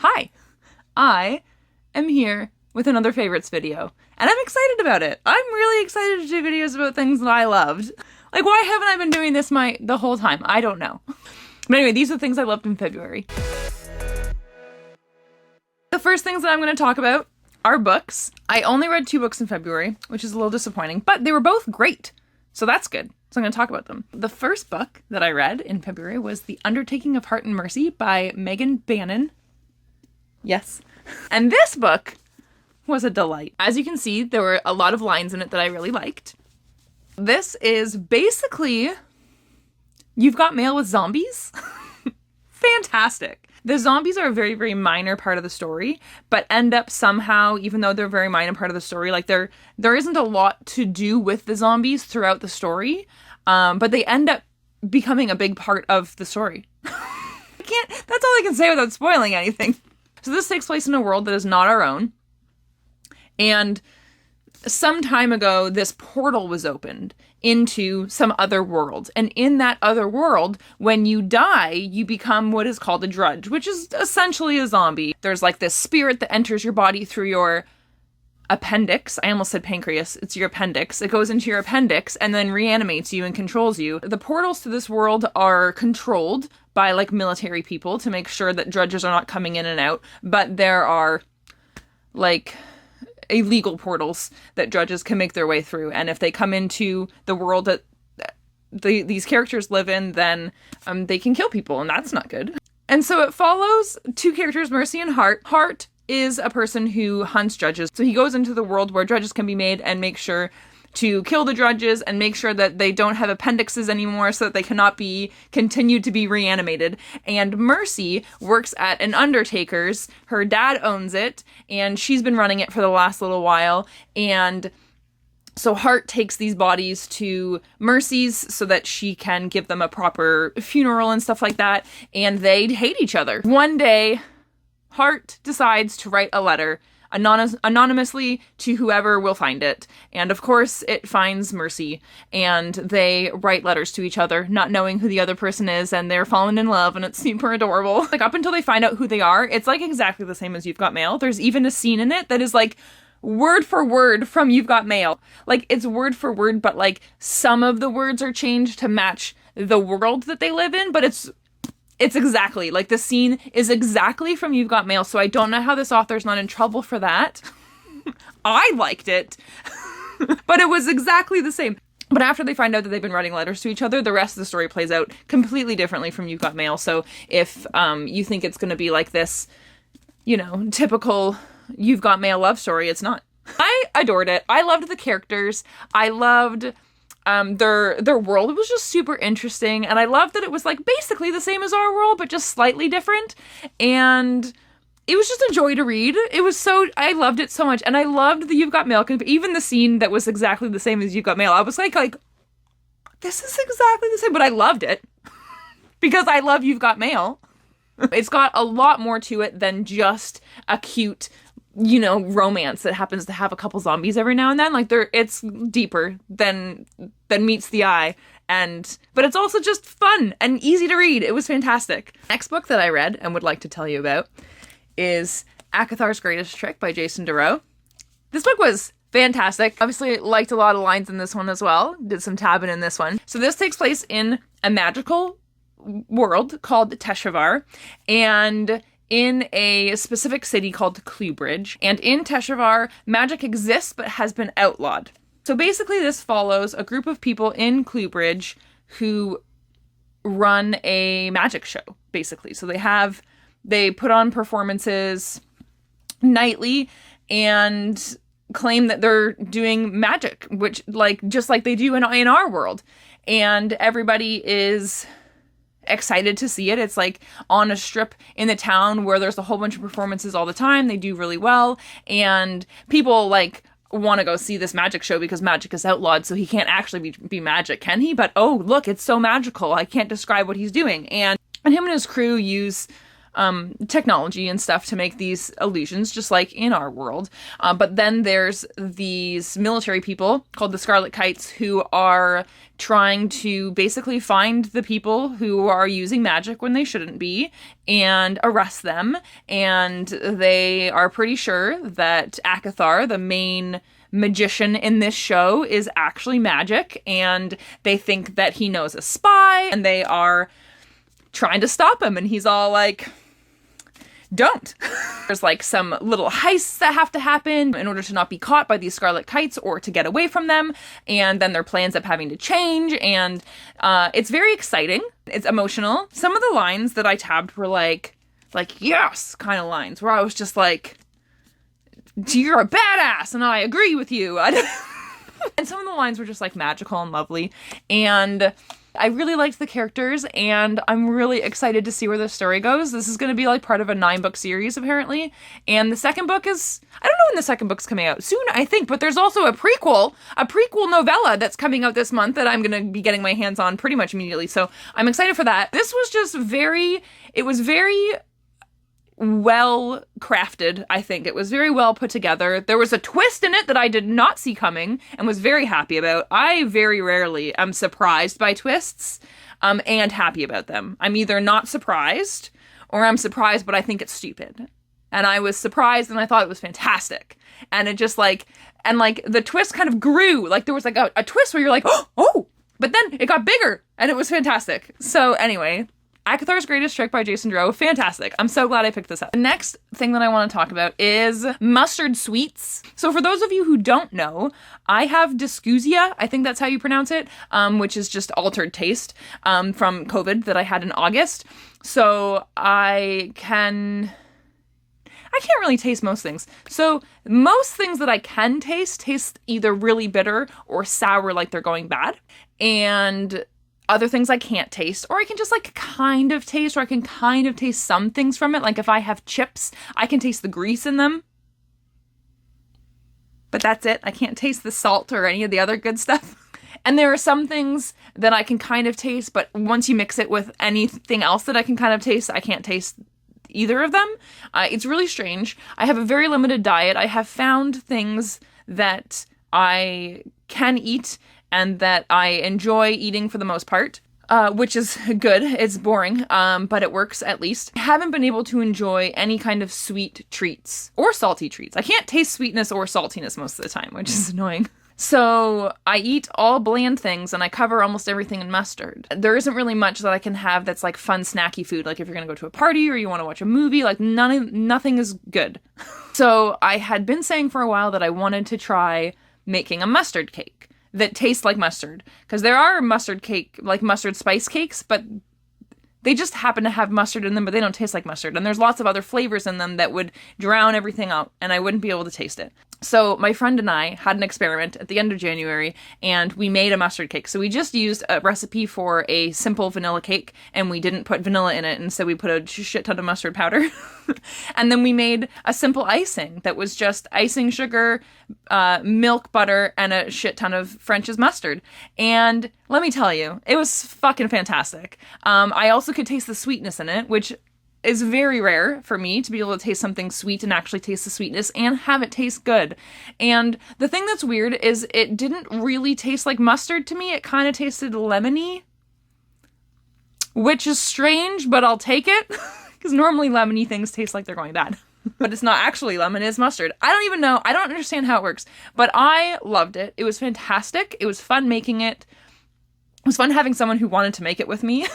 Hi, I am here with another favorites video, and I'm excited about it. I'm really excited to do videos about things that I loved. Like, why haven't I been doing this the whole time? I don't know. But anyway, these are things I loved in February. The first things that I'm going to talk about are books. I only read 2 books in February, which is a little disappointing, but they were both great, so that's good. So I'm going to talk about them. The first book that I read in February was The Undertaking of Heart and Mercy by Megan Bannon. Yes. And this book was a delight. As you can see, there were a lot of lines in it that I really liked. This is basically You've Got Mail with zombies. Fantastic. The zombies are a very, very minor part of the story, but end up somehow, even though they're a very minor part of the story, like there isn't a lot to do with the zombies throughout the story, but they end up becoming a big part of the story. That's all I can say without spoiling anything. So this takes place in a world that is not our own, and some time ago, this portal was opened into some other world. And in that other world, when you die, you become what is called a drudge, which is essentially a zombie. There's like this spirit that enters your body through your appendix. I almost said pancreas. It's your appendix. It goes into your appendix and then reanimates you and controls you. The portals to this world are controlled by like military people to make sure that drudges are not coming in and out. But there are like illegal portals that drudges can make their way through, and if they come into the world that these characters live in, then they can kill people, and that's not good. And so it follows 2 characters, Mercy and Hart. Hart is a person who hunts drudges, so he goes into the world where drudges can be made and make sure to kill the drudges and make sure that they don't have appendixes anymore so that they cannot be continued to be reanimated. And Mercy works at an undertaker's. Her dad owns it, and she's been running it for the last little while. And so Hart takes these bodies to Mercy's so that she can give them a proper funeral and stuff like that. And they hate each other. One day, Hart decides to write a letter anonymously to whoever will find it. And of course it finds Mercy, and they write letters to each other, not knowing who the other person is, and they're falling in love, and it's super adorable. Like, up until they find out who they are, it's like exactly the same as You've Got Mail. There's even a scene in it that is like word for word from You've Got Mail. Like, it's word for word, but like some of the words are changed to match the world that they live in, but it's exactly, like, the scene is exactly from You've Got Mail, so I don't know how this author's not in trouble for that. I liked it. But it was exactly the same. But after they find out that they've been writing letters to each other, the rest of the story plays out completely differently from You've Got Mail. So if you think it's going to be like this, typical You've Got Mail love story, it's not. I adored it. I loved the characters. I loved their world. It was just super interesting, and I loved that it was like basically the same as our world, but just slightly different, and it was just a joy to read. I loved it so much, and I loved the You've Got Mail, even the scene that was exactly the same as You've Got Mail. I was like, this is exactly the same, but I loved it because I love You've Got Mail. It's got a lot more to it than just a cute romance that happens to have a couple zombies every now and then. Like, it's deeper than meets the eye, but it's also just fun and easy to read. It was fantastic. Next book that I read and would like to tell you about is Akathar's Greatest Trick by Jason DeRoe. This book was fantastic. Obviously, liked a lot of lines in this one as well. Did some tabbing in this one. So this takes place in a magical world called Teshavar, and in a specific city called Cluebridge. And in Teshavar, magic exists but has been outlawed. So basically this follows a group of people in Cluebridge who run a magic show, basically. So they put on performances nightly and claim that they're doing magic, which just like they do in our world. And everybody is excited to see it. It's like on a strip in the town where there's a whole bunch of performances all the time. They do really well, and people want to go see this magic show because magic is outlawed, so he can't actually be magic, can he? But oh, look, it's so magical. I can't describe what he's doing. And him and his crew use technology and stuff to make these illusions, just like in our world. But then there's these military people called the Scarlet Kites who are trying to basically find the people who are using magic when they shouldn't be and arrest them. And they are pretty sure that Akathar, the main magician in this show, is actually magic, and they think that he knows a spy, and they are trying to stop him, and he's all like, don't. There's like some little heists that have to happen in order to not be caught by these Scarlet Kites or to get away from them, and then their plans up having to change, and it's very exciting. It's emotional. Some of the lines that I tabbed were like yes kind of lines, where I was just like, you're a badass and I agree with you. And some of the lines were just like magical and lovely, and I really liked the characters, and I'm really excited to see where the story goes. This is going to be like part of a 9-book series apparently, and the second book is, I don't know when the second book's coming out, soon I think, but there's also a prequel novella that's coming out this month that I'm going to be getting my hands on pretty much immediately, so I'm excited for that. This was just very well crafted, I think. It was very well put together. There was a twist in it that I did not see coming and was very happy about. I very rarely am surprised by twists and happy about them. I'm either not surprised or I'm surprised but I think it's stupid. And I was surprised and I thought it was fantastic. And it just like the twist kind of grew. Like there was like a twist where you're like, oh, but then it got bigger and it was fantastic. So anyway, Akathar's Greatest Trick by Jason Drow. Fantastic. I'm so glad I picked this up. The next thing that I want to talk about is mustard sweets. So for those of you who don't know, I have dysgeusia, I think that's how you pronounce it, which is just altered taste from COVID that I had in August. So I can't really taste most things. So most things that I can taste either really bitter or sour like they're going bad. And other things I can't taste, or I can just like kind of taste, or I can kind of taste some things from it. Like if I have chips, I can taste the grease in them. But that's it. I can't taste the salt or any of the other good stuff. And there are some things that I can kind of taste, but once you mix it with anything else that I can kind of taste, I can't taste either of them. It's really strange. I have a very limited diet. I have found things that I can eat and that I enjoy eating for the most part, which is good. It's boring, but it works at least. I haven't been able to enjoy any kind of sweet treats or salty treats. I can't taste sweetness or saltiness most of the time, which is annoying. So I eat all bland things and I cover almost everything in mustard. There isn't really much that I can have that's like fun snacky food. Like if you're going to go to a party or you want to watch a movie, like nothing is good. So I had been saying for a while that I wanted to try making a mustard cake that tastes like mustard, because there are mustard spice cakes, but they just happen to have mustard in them, but they don't taste like mustard. And there's lots of other flavors in them that would drown everything out, and I wouldn't be able to taste it. So my friend and I had an experiment at the end of January, and we made a mustard cake. So we just used a recipe for a simple vanilla cake, and we didn't put vanilla in it, and so we put a shit ton of mustard powder. And then we made a simple icing that was just icing sugar, milk, butter, and a shit ton of French's mustard. And let me tell you, it was fucking fantastic. I also could taste the sweetness in it, which is very rare for me to be able to taste something sweet and actually taste the sweetness and have it taste good. And the thing that's weird is it didn't really taste like mustard to me. It kind of tasted lemony, which is strange, but I'll take it because normally lemony things taste like they're going bad. But it's not actually lemon, it's mustard. I don't even know. I don't understand how it works, but I loved it. It was fantastic. It was fun making it. It was fun having someone who wanted to make it with me.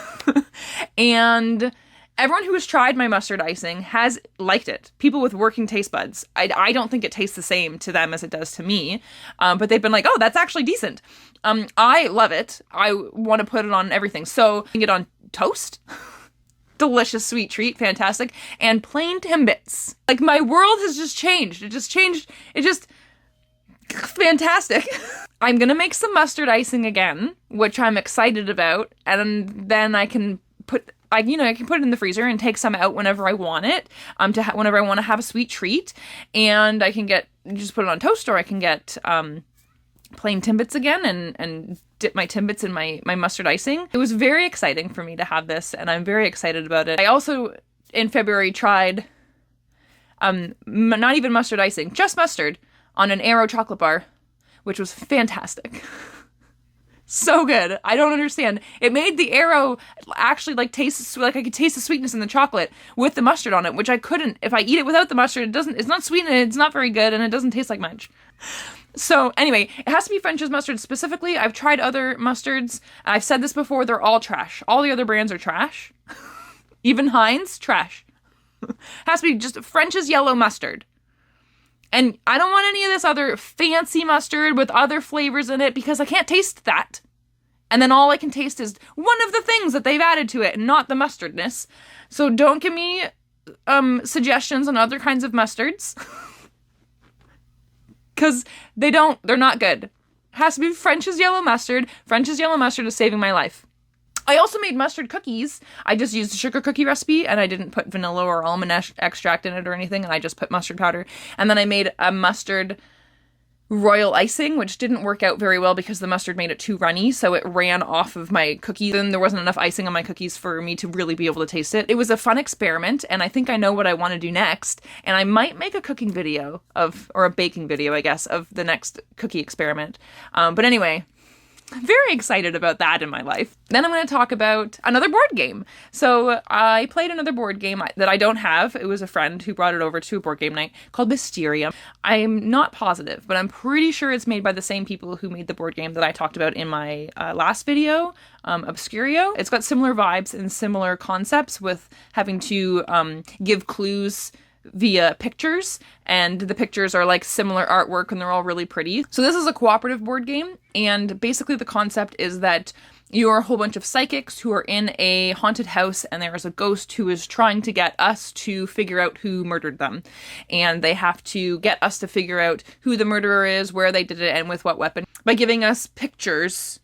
And everyone who has tried my mustard icing has liked it. People with working taste buds. I don't think it tastes the same to them as it does to me. But they've been like, oh, that's actually decent. I love it. I want to put it on everything. So, putting it on toast. Delicious sweet treat. Fantastic. And plain Timbits. Like, my world has just changed. It just fantastic. I'm gonna make some mustard icing again, which I'm excited about. And then I can put it in the freezer and take some out whenever I want it, whenever I want to have a sweet treat. And I can just put it on toast, or I can get plain Timbits again and dip my Timbits in my mustard icing. It was very exciting for me to have this, and I'm very excited about it. I also in February tried not even mustard icing, just mustard on an Aero chocolate bar, which was fantastic. So good. I don't understand. It made the Aero actually like taste like I could taste the sweetness in the chocolate with the mustard on it, which I couldn't if I eat it without the mustard. It's not sweet and it's not very good and it doesn't taste like much. So anyway, it has to be French's mustard specifically. I've tried other mustards. I've said this before, they're all trash. All the other brands are trash. Even Heinz, trash. Has to be just French's yellow mustard. And I don't want any of this other fancy mustard with other flavors in it because I can't taste that. And then all I can taste is one of the things that they've added to it and not the mustardness. So don't give me suggestions on other kinds of mustards. Because they're not good. Has to be French's yellow mustard. French's yellow mustard is saving my life. I also made mustard cookies. I just used a sugar cookie recipe and I didn't put vanilla or almond extract in it or anything. And I just put mustard powder. And then I made a mustard royal icing, which didn't work out very well because the mustard made it too runny. So it ran off of my cookies and there wasn't enough icing on my cookies for me to really be able to taste it. It was a fun experiment and I think I know what I want to do next. And I might make a cooking video or a baking video, I guess, of the next cookie experiment. But anyway, I'm very excited about that in my life. Then I'm going to talk about another board game. So I played another board game that I don't have. It was a friend who brought it over to a board game night called Mysterium. I'm not positive, but I'm pretty sure it's made by the same people who made the board game that I talked about in my last video, Obscurio. It's got similar vibes and similar concepts with having to give clues via pictures, and the pictures are like similar artwork and they're all really pretty. So this is a cooperative board game, and basically the concept is that you're a whole bunch of psychics who are in a haunted house and there is a ghost who is trying to get us to figure out who murdered them. And they have to get us to figure out who the murderer is, where they did it, and with what weapon by giving us pictures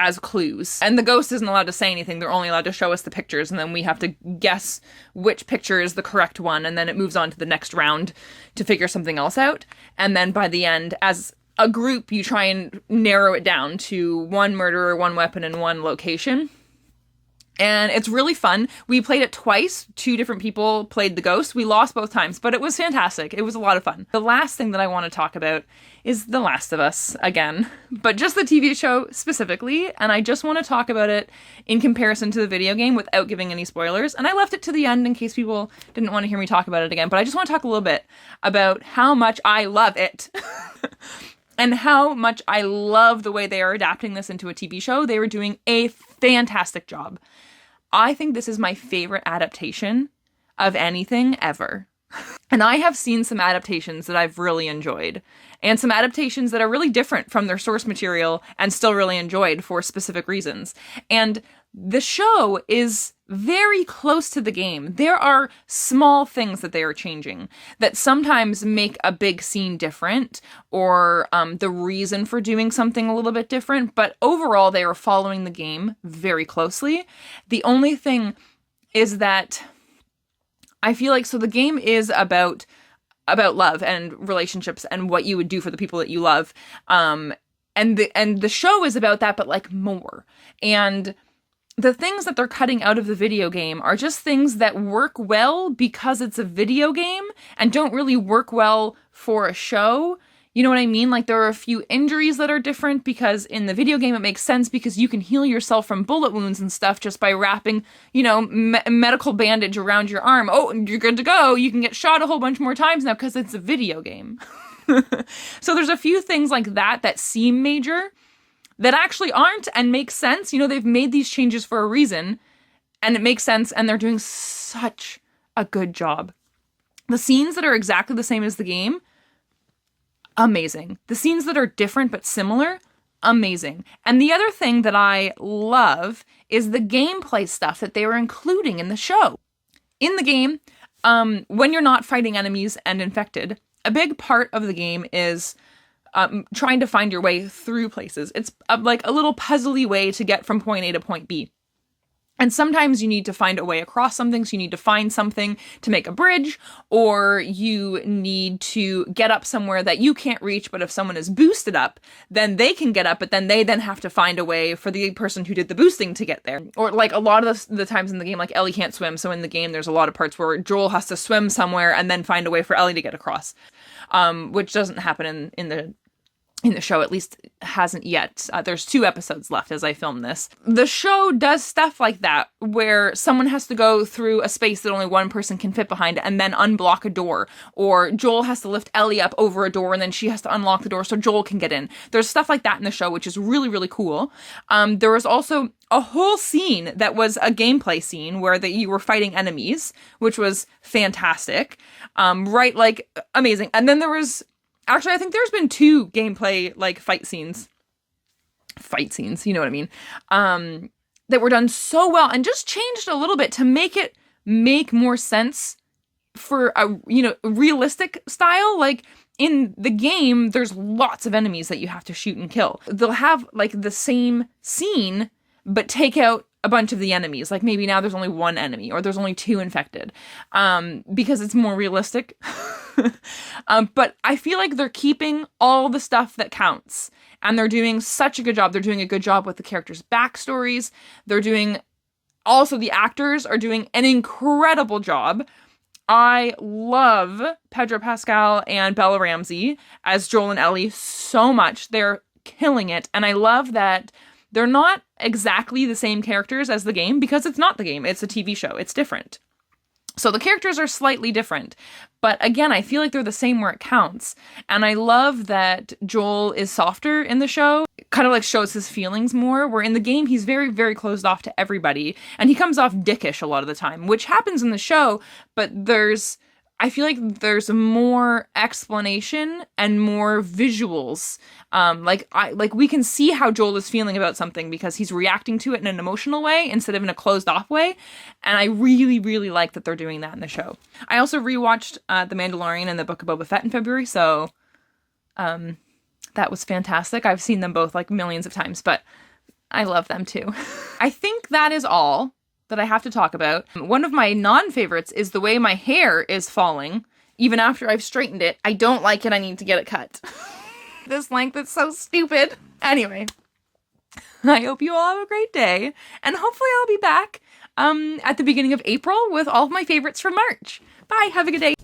as clues. And the ghost isn't allowed to say anything. They're only allowed to show us the pictures, and then we have to guess which picture is the correct one, and then it moves on to the next round to figure something else out. And then by the end, as a group, you try and narrow it down to one murderer, one weapon, and one location. And it's really fun. We played it twice. 2 different people played the ghost. We lost both times, but it was fantastic. It was a lot of fun. The last thing that I want to talk about is The Last of Us again, but just the TV show specifically. And I just want to talk about it in comparison to the video game without giving any spoilers. And I left it to the end in case people didn't want to hear me talk about it again, but I just want to talk a little bit about how much I love it. And how much I love the way they are adapting this into a TV show. They were doing a fantastic job. I think this is my favorite adaptation of anything ever. And I have seen some adaptations that I've really enjoyed, and some adaptations that are really different from their source material and still really enjoyed for specific reasons. And the show is very close to the game. There are small things that they are changing that sometimes make a big scene different, or the reason for doing something a little bit different, but overall they are following the game very closely. The only thing is that I feel like, so the game is about love and relationships and what you would do for the people that you love. And the show is about that, but like more. And the things that they're cutting out of the video game are just things that work well because it's a video game and don't really work well for a show. You know what I mean? Like, there are a few injuries that are different because in the video game it makes sense because you can heal yourself from bullet wounds and stuff just by wrapping, medical bandage around your arm. Oh, you're good to go. You can get shot a whole bunch more times now because it's a video game. So there's a few things like that seem major that actually aren't and make sense. They've made these changes for a reason and it makes sense, and they're doing such a good job. The scenes that are exactly the same as the game, amazing. The scenes that are different but similar, amazing. And the other thing that I love is the gameplay stuff that they were including in the show. In the game, when you're not fighting enemies and infected, a big part of the game is trying to find your way through places. It's like a little puzzly way to get from point A to point B. And sometimes you need to find a way across something, so you need to find something to make a bridge, or you need to get up somewhere that you can't reach, but if someone is boosted up, then they can get up, but then they then have to find a way for the person who did the boosting to get there. Or like a lot of the times in the game, like Ellie can't swim, so in the game there's a lot of parts where Joel has to swim somewhere and then find a way for Ellie to get across, which doesn't happen in the show, at least hasn't yet. There's 2 episodes left as I film this. The show does stuff like that, where someone has to go through a space that only one person can fit behind and then unblock a door. Or Joel has to lift Ellie up over a door and then she has to unlock the door so Joel can get in. There's stuff like that in the show, which is really, really cool. There was also a whole scene that was a gameplay scene where you were fighting enemies, which was fantastic. Right, like, amazing. And then there was... Actually, I think there's been 2 gameplay, like, fight scenes, you know what I mean, that were done so well and just changed a little bit to make it make more sense for a, realistic style. Like, in the game, there's lots of enemies that you have to shoot and kill. They'll have, like, the same scene, but take out a bunch of the enemies. Like, maybe now there's only 1 enemy, or there's only 2 infected, because it's more realistic. But I feel like they're keeping all the stuff that counts, and they're doing such a good job. They're doing a good job with the characters' backstories. The actors are doing an incredible job. I love Pedro Pascal and Bella Ramsey as Joel and Ellie so much. They're killing it, and I love that they're not exactly the same characters as the game, because it's not the game. It's a TV show. It's different. So the characters are slightly different. But again, I feel like they're the same where it counts. And I love that Joel is softer in the show. Kind of like shows his feelings more, where in the game he's very, very closed off to everybody. And he comes off dickish a lot of the time, which happens in the show, but I feel like there's more explanation and more visuals. Like we can see how Joel is feeling about something because he's reacting to it in an emotional way instead of in a closed off way. And I really, really like that they're doing that in the show. I also rewatched The Mandalorian and the Book of Boba Fett in February, so that was fantastic. I've seen them both like millions of times, but I love them too. I think that is all that I have to talk about. One of my non-favorites is the way my hair is falling. Even after I've straightened it, I don't like it. I need to get it cut. This length is so stupid. Anyway, I hope you all have a great day, and hopefully I'll be back at the beginning of April with all of my favorites from March. Bye, have a good day.